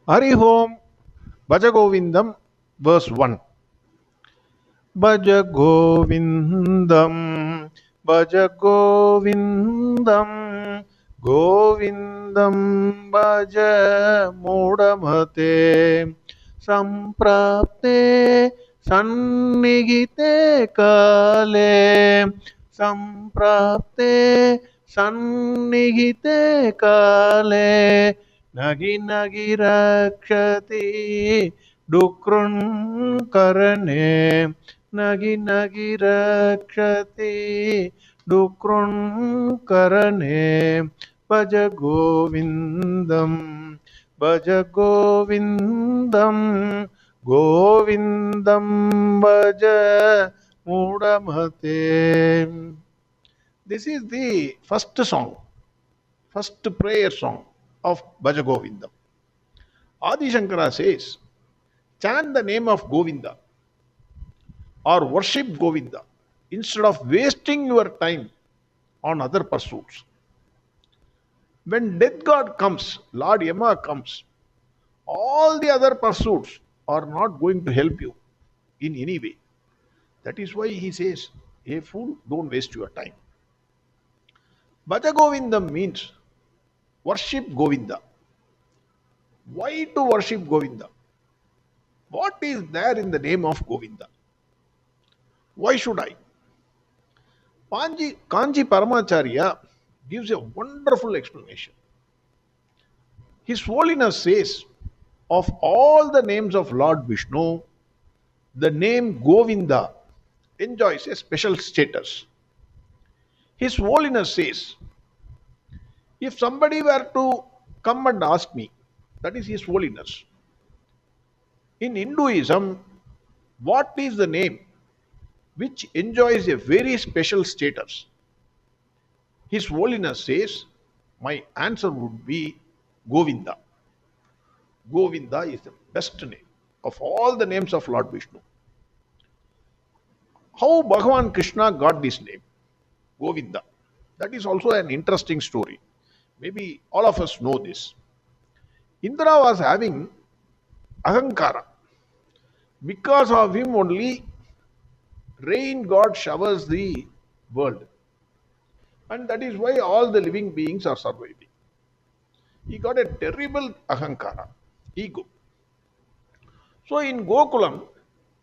Hari Home, Bhaja Govindam, verse 1. Bhaja Govindam, Bhaja Govindam, Govindam Bhaja Mudamate, Samprapte Sannigite Kale, Samprapte Sannigite Kale, Nagi Nagi Rakshati Dukrun Karane. Nagi nagi rakshati dukrun karane bhaja govindam govindam bhaja mudamate. This is the first song, first prayer song of Bhaja Govindam. Adi Sankara says, chant the name of Govinda or worship Govinda instead of wasting your time on other pursuits. When death god comes, Lord Yama comes, all the other pursuits are not going to help you in any way. That is why he says, hey fool, don't waste your time. Bhaja Govindam means worship Govinda. Why to worship Govinda? What is there in the name of Govinda? Why should I? Kanji Paramacharya gives a wonderful explanation. His Holiness says, of all the names of Lord Vishnu, the name Govinda enjoys a special status. His Holiness says, if somebody were to come and ask me, that is His Holiness, in Hinduism, what is the name which enjoys a very special status? His Holiness says, my answer would be Govinda. Govinda is the best name of all the names of Lord Vishnu. How Bhagavan Krishna got this name, Govinda? That is also an interesting story. Maybe all of us know this. Indra was having Ahankara. Because of him only, rain god showers the world. And that is why all the living beings are surviving. He got a terrible Ahankara, ego. So in Gokulam,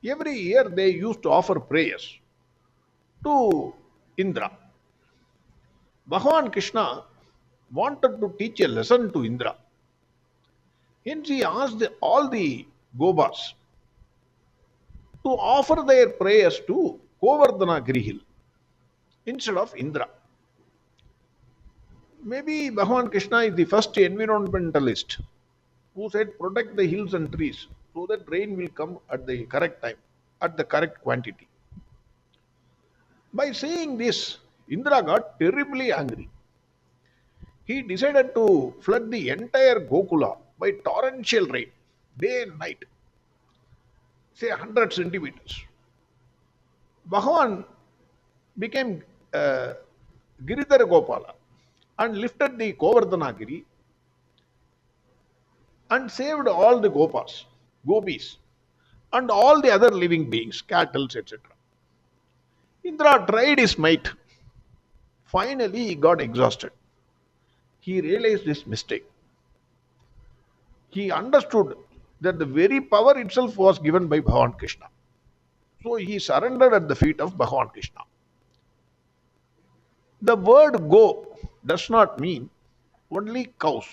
every year they used to offer prayers to Indra. Bhagavan Krishna wanted to teach a lesson to Indra. Hence he asked all the Gobas to offer their prayers to Govardhana Hill instead of Indra. Maybe Bhagavan Krishna is the first environmentalist who said protect the hills and trees so that rain will come at the correct time, at the correct quantity. By saying this, Indra got terribly angry. He decided to flood the entire Gokula by torrential rain, day and night, say 100 centimeters. Bhagavan became Giridhara Gopala and lifted the Govardhanagiri and saved all the Gopas, Gopis, and all the other living beings, cattle, etc. Indra tried his might. Finally, he got exhausted. He realized his mistake. He understood that the very power itself was given by Bhagavan Krishna. So he surrendered at the feet of Bhagavan Krishna. The word go does not mean only cows,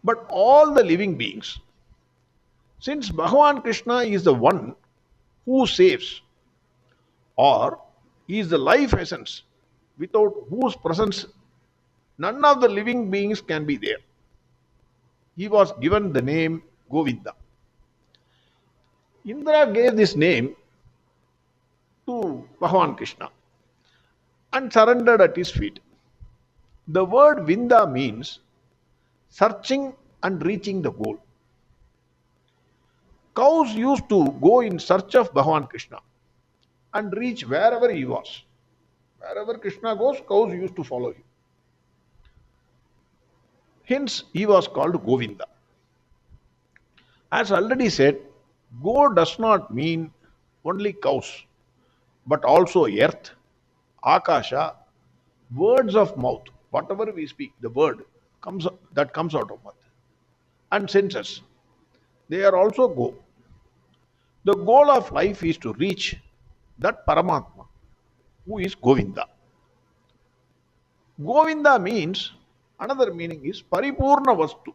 but all the living beings. Since Bhagavan Krishna is the one who saves, or is the life essence without whose presence none of the living beings can be there, he was given the name Govinda. Indra gave this name to Bhagavan Krishna and surrendered at his feet. The word Vinda means searching and reaching the goal. Cows used to go in search of Bhagavan Krishna and reach wherever he was. Wherever Krishna goes, cows used to follow him. Hence, he was called Govinda. As already said, Go does not mean only cows, but also earth, akasha, words of mouth. Whatever we speak, the word comes that comes out of mouth, and senses. They are also go. The goal of life is to reach that Paramatma, who is Govinda. Govinda means, another meaning is Paripurna Vastu.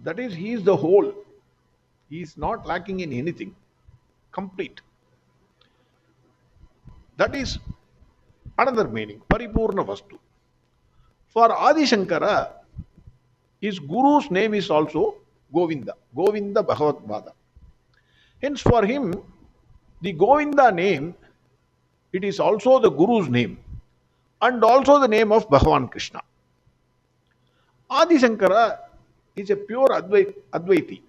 That is, he is the whole. He is not lacking in anything. Complete. That is another meaning, Paripurna Vastu. For Adi Sankara, his guru's name is also Govinda, Govinda Bhagavat Bhada. Hence, for him, the Govinda name, it is also the guru's name and also the name of Bhagavan Krishna. Adi Sankara is a pure Advaiti.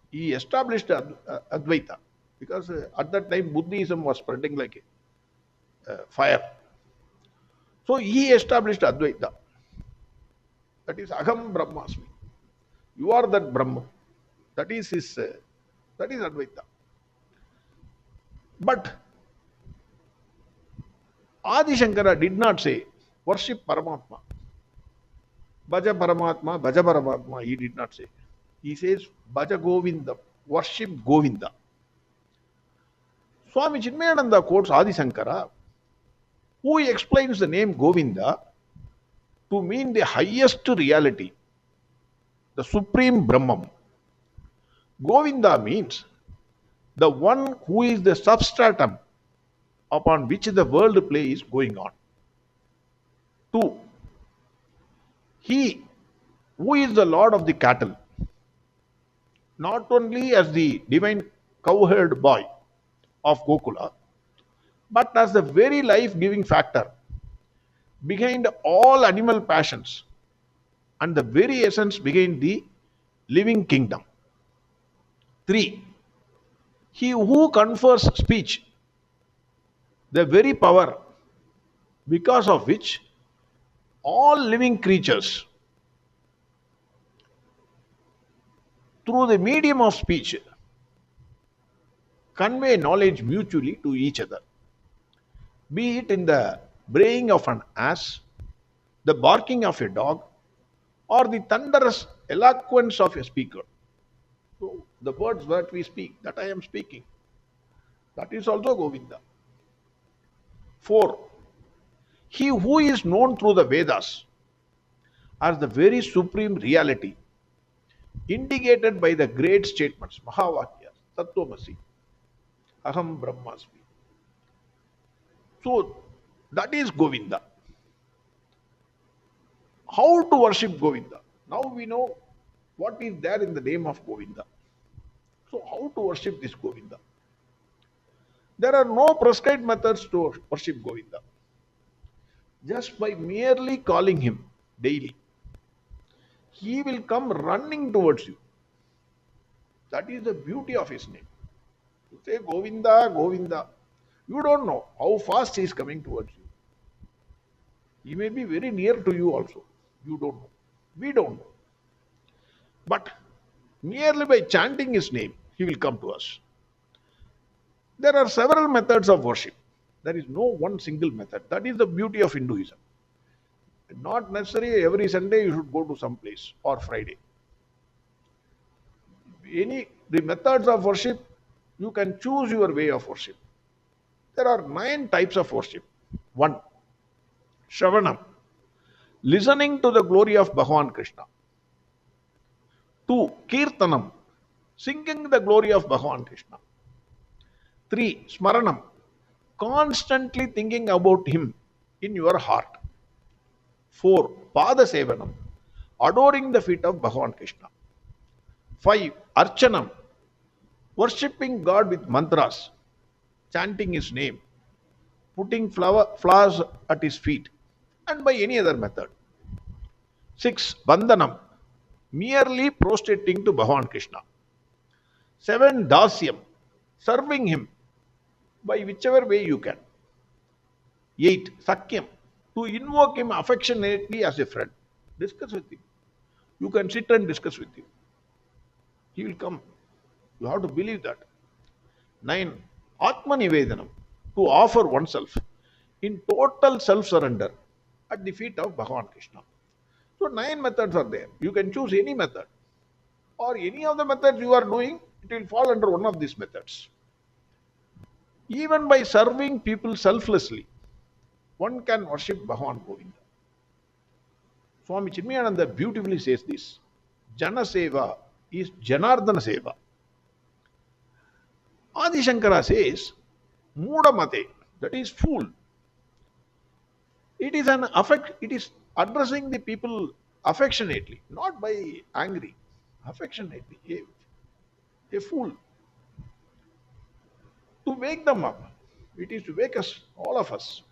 He established Advaita because at that time Buddhism was spreading like a fire. So he established Advaita. That is Aham Brahmasmi. You are that Brahma. That is his. That is Advaita. But Adi Shankara did not say worship Paramatma. Bhaja Paramatma, Bhaja Paramatma. He did not say. He says Bhaja Govinda. Worship Govinda. Swami Chinmayananda quotes Adi Sankara, who explains the name Govinda to mean the highest reality, the supreme Brahman. Govinda means the one who is the substratum upon which the world play is going on. 2. He who is the Lord of the cattle, not only as the divine cowherd boy of Gokula, but as the very life giving factor behind all animal passions and the very essence behind the living kingdom. 3. He who confers speech, the very power because of which all living creatures, through the medium of speech, convey knowledge mutually to each other, be it in the braying of an ass, the barking of a dog, or the thunderous eloquence of a speaker. So, the words that we speak, that I am speaking, that is also Govinda. 4. He who is known through the Vedas as the very supreme reality, indicated by the great statements, Mahavakyas, Tattvamasi, Aham Brahmasmi. So, that is Govinda. How to worship Govinda? Now we know what is there in the name of Govinda. So, how to worship this Govinda? There are no prescribed methods to worship Govinda. Just by merely calling him daily, he will come running towards you. That is the beauty of his name. You say Govinda, Govinda. You don't know how fast he is coming towards you. He may be very near to you also. You don't know. We don't know. But merely by chanting his name, he will come to us. There are several methods of worship. There is no one single method. That is the beauty of Hinduism. Not necessarily every Sunday you should go to some place or Friday. The methods of worship, you can choose your way of worship. There are 9 types of worship. 1. Shravanam, listening to the glory of Bhagavan Krishna. 2. Kirtanam, singing the glory of Bhagavan Krishna. 3. Smaranam, constantly thinking about him in your heart. 4. Pada Sevanam, adoring the feet of Bhagavan Krishna. 5. Archanam, worshipping God with mantras, chanting his name, putting flowers at his feet, and by any other method. 6. Bandhanam, merely prostrating to Bhagavan Krishna. 7. Dasyam, serving him by whichever way you can. 8. Sakyam, to invoke him affectionately as a friend. Discuss with him. You can sit and discuss with him. He will come. You have to believe that. 9. Atma Nivedanam. To offer oneself in total self surrender at the feet of Bhagavan Krishna. So, 9 methods are there. You can choose any method, or any of the methods you are doing, it will fall under one of these methods. Even by serving people selflessly, one can worship Bhagavan Govinda. Swami Chinmayananda beautifully says this: Jana Seva is Janardana Seva. Adi Sankara says, Muda Mate, that is fool. It is an affect, it is addressing the people affectionately, not by angry, affectionately. A fool. To wake them up. It is to wake us, all of us.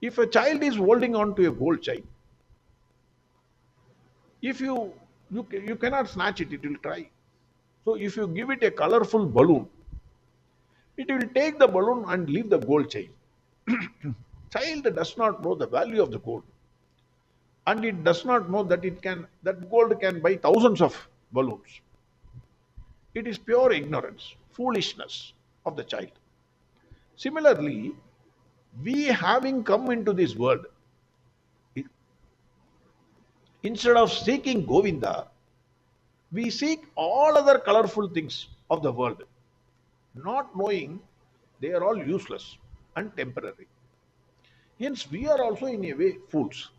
If a child is holding on to a gold chain, if you cannot snatch it, it will try. So if you give it a colorful balloon, it will take the balloon and leave the gold chain. Child does not know the value of the gold, and it does not know that that gold can buy thousands of balloons. It is pure ignorance, foolishness of the child. Similarly, we having come into this world, instead of seeking Govinda, we seek all other colorful things of the world, not knowing they are all useless and temporary. Hence, we are also in a way fools.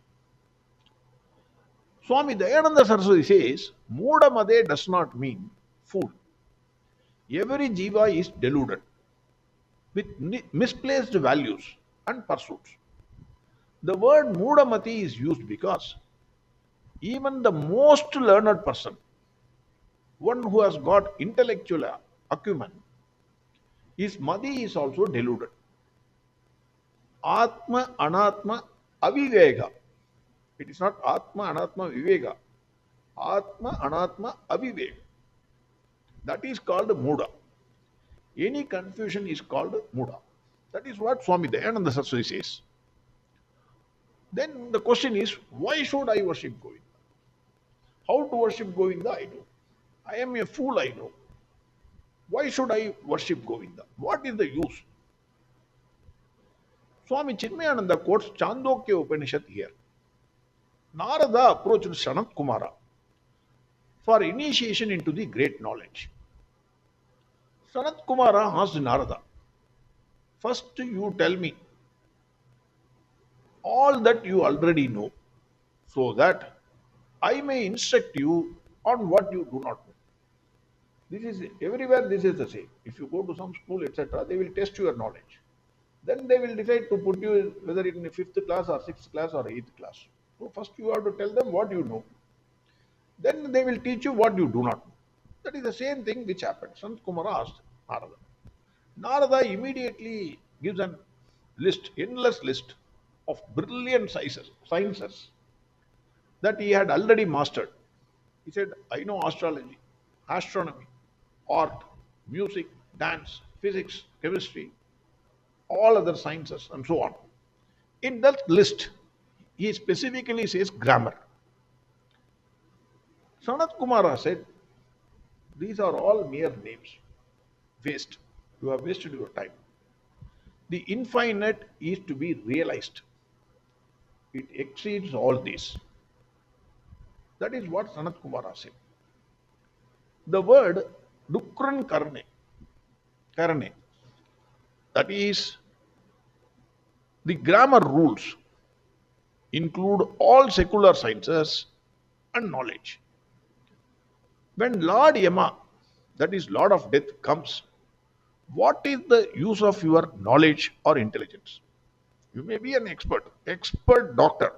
Swami Dayananda Saraswati says, Muda Made does not mean fool. Every jiva is deluded with misplaced values and pursuits. The word Mudamati is used because even the most learned person, one who has got intellectual acumen, his madi is also deluded. Atma, Anatma, Avivega. It is not Atma, Anatma, Vivega. Atma, Anatma, Avivega. That is called Muda. Any confusion is called Muda. That is what Swami Dayananda Saraswati says. Then the question is, why should I worship Govinda? How to worship Govinda, I know. I am a fool, I know. Why should I worship Govinda? What is the use? Swami Chinmayananda quotes Chandogya Upanishad here. Narada approached Sanat Kumara for initiation into the great knowledge. Sanat Kumara asked Narada, first you tell me all that you already know, so that I may instruct you on what you do not know. This is everywhere, this is the same. If you go to some school, etc., they will test your knowledge. Then they will decide to put you whether in 5th class or 6th class or 8th class. So first you have to tell them what you know. Then they will teach you what you do not know. That is the same thing which happened. Sant Kumara asked Narada. Narada immediately gives an list, endless list of brilliant sciences that he had already mastered. He said, I know astrology, astronomy, art, music, dance, physics, chemistry, all other sciences, and so on. In that list, he specifically says grammar. Sanat Kumara said, these are all mere names. Waste. You have wasted your time. The infinite is to be realized. It exceeds all these. That is what Sanat Kumara said. The word Dukran Karne, that is, the grammar rules include all secular sciences and knowledge. When Lord Yama, that is Lord of Death, comes, what is the use of your knowledge or intelligence? You may be an expert doctor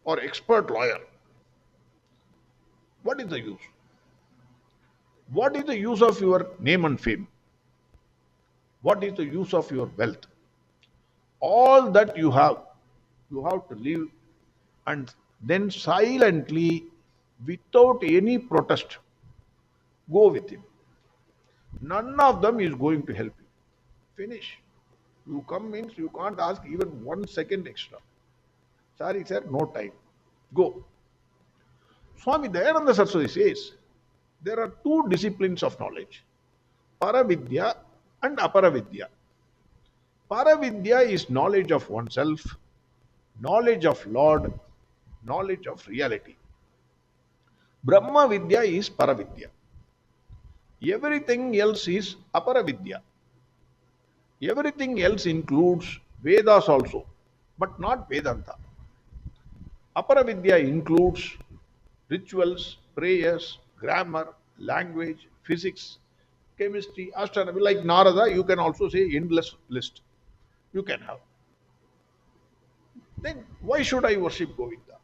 or expert lawyer. What is the use? What is the use of your name and fame? What is the use of your wealth? All that you have to live and then silently, without any protest, go with him. None of them is going to help you. Finish. You come means you can't ask even 1 second extra. Sorry, sir, no time. Go. Swami Dayananda Saraswati says there are two disciplines of knowledge, Paravidya and Aparavidya. Paravidya is knowledge of oneself, knowledge of Lord, knowledge of reality. Brahma Vidya is Paravidya. Everything else is Aparavidya. Everything else includes Vedas also, but not Vedanta. Aparavidya includes rituals, prayers, grammar, language, physics, chemistry, astronomy. Like Narada, you can also say endless list. You can have. Then why should I worship Govinda?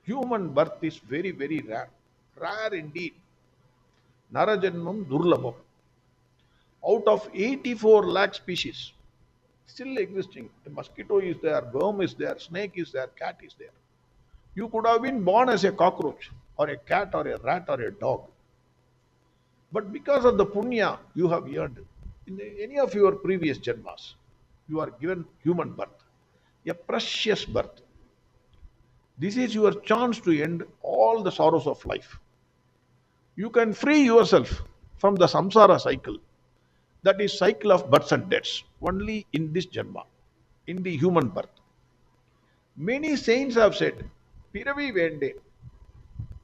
Human birth is very, very rare. Rare indeed. Narajanmam Durlabham. Out of 84 lakh species still existing, a mosquito is there, worm is there, snake is there, cat is there. You could have been born as a cockroach, or a cat, or a rat, or a dog. But because of the punya you have earned in any of your previous janmas, you are given human birth, a precious birth. This is your chance to end all the sorrows of life. You can free yourself from the samsara cycle, that is cycle of births and deaths, only in this janma, in the human birth. Many saints have said, Piravi Vende,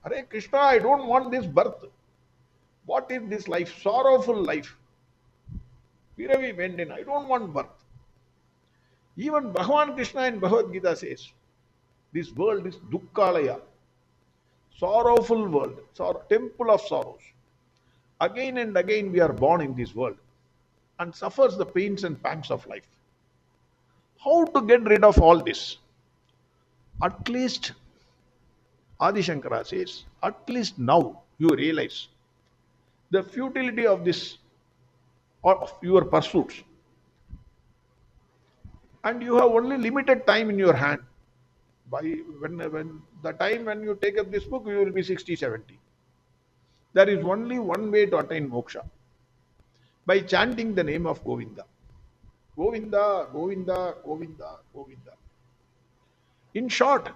Hare Krishna, I don't want this birth. What is this life? Sorrowful life. Piravi Vende, I don't want birth. Even Bhagavan Krishna in Bhagavad Gita says, this world is Dukkhalaya, sorrowful world, temple of sorrows. Again and again we are born in this world and suffers the pains and pangs of life. How to get rid of all this? At least, Adi Sankara says, at least now you realize the futility of this, of your pursuits. And you have only limited time in your hand. When the time when you take up this book, you will be 60, 70. There is only one way to attain moksha, by chanting the name of Govinda. Govinda, Govinda, Govinda, Govinda. In short,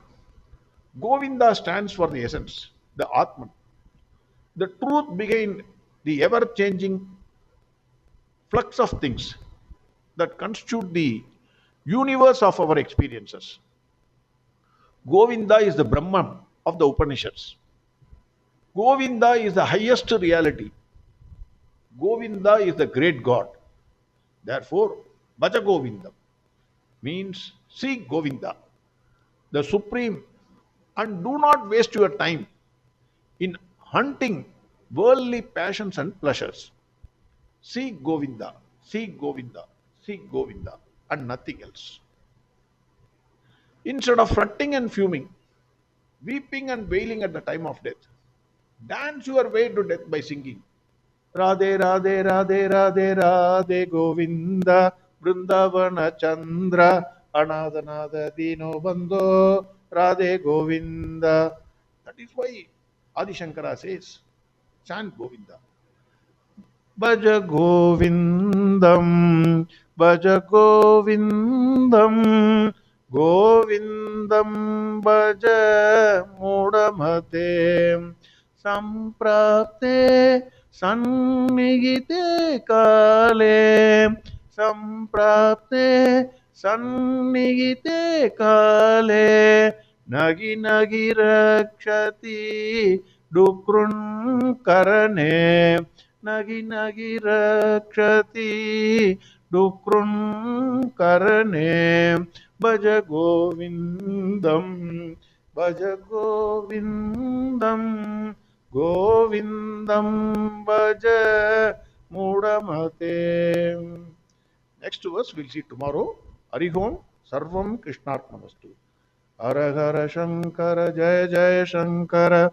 Govinda stands for the essence, the Atman, the truth behind the ever-changing flux of things that constitute the universe of our experiences. Govinda is the Brahman of the Upanishads. Govinda is the highest reality. Govinda is the great God. Therefore, Bhaja govindam means seek Govinda, the supreme, and do not waste your time in hunting worldly passions and pleasures. Seek Govinda, seek Govinda, seek Govinda, and nothing else. Instead of fretting and fuming, weeping and wailing at the time of death, dance your way to death by singing Radhe Radhe Radhe Radhe Radhe Govinda Vrindavana Chandra Anadhanada Dino Bando Radhe Govinda. That is why Adi Sankara says, chant Govinda. Bhaja govindam, bhaja govindam, govindam bhaja mudamate, samprapte sannigite kale, samprapte sannigite kale, nagi nagi rakshati dukrun karane. Nagi nagi rakshati dukrun karane bhaja govindam govindam bhaja mudamate. Next verse we'll see tomorrow. Harihom sarvam krishnarpnamastu. Hara Hara Shankara Jaya Jaya Shankara.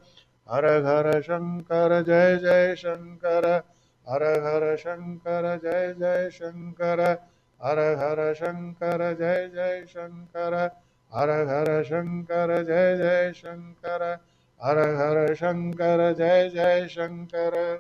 Hara Hara Shankara Jaya Jaya Shankara. Hara Hara Shankara Jaya Jaya Shankara. Hara Hara Shankara Jaya Jaya Shankara. Hara Hara Shankara Jaya Jaya Shankara. Hara Hara Shankara Jaya Jaya Shankara.